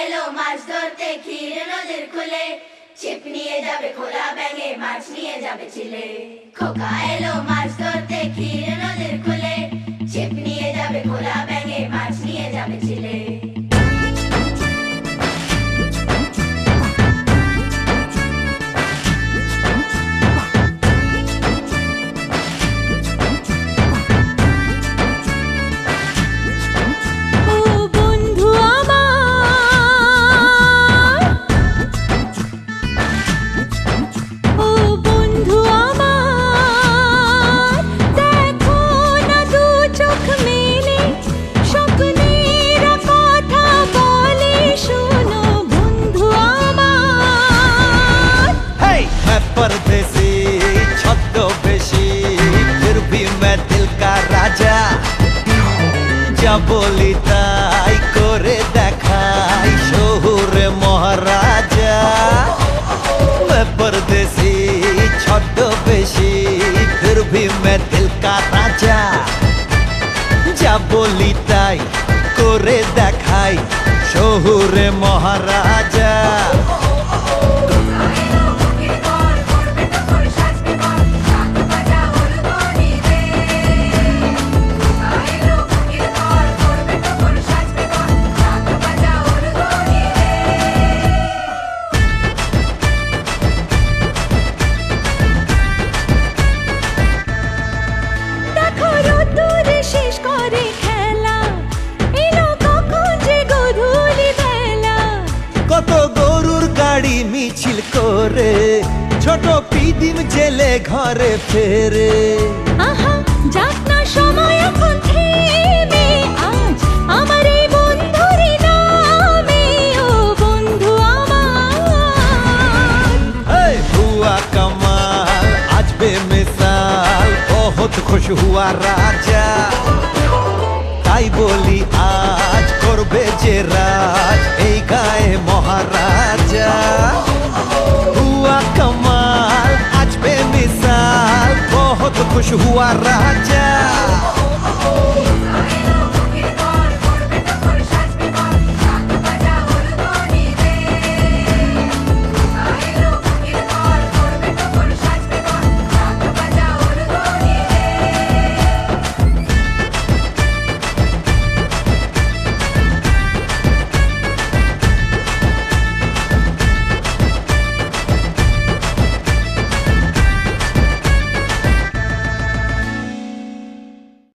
এলো মাছ ধরতে ক্ষীর নদীর খুলে, ছিপ নিয়ে যাবে খোলা ব্যাঙে, মাছ নিয়ে যাবে চিলে। খোকা এলো মাছ ধরতে ক্ষীর নদীর খুলে, ছিপ নিয়ে যাবে খোলা ব্যাঙে, মাছ নিয়ে যাবে চিলে। परदेसी छद्मवेशी फिर भी मैं दिल का राजा, जा बोली ताई करे देखाई शहुरे महाराजा। मैं परदेसी छद्मवेशी फिर भी मैं दिल का राजा, जा बोली ताई करे देखाई शहुरे महाराजा। কত গরুর গাড়ি মিছিল করে ছোট পিদিম জেলে ঘরে ফেরে। আহা যাক না সময় এখন থেমে, আজ আমার এই বন্ধুর নামে, ও বন্ধু আমার। এই হুয়া কমাল আজ বেমিসাল বহুত খুশ হুয়া রাজা, তাই বলি আজ করবে যে রাজ এই গায়ে মহারাজা। হুয়া কমাল আজ বেমিসাল বহুত খুশ হুয়া রাজা।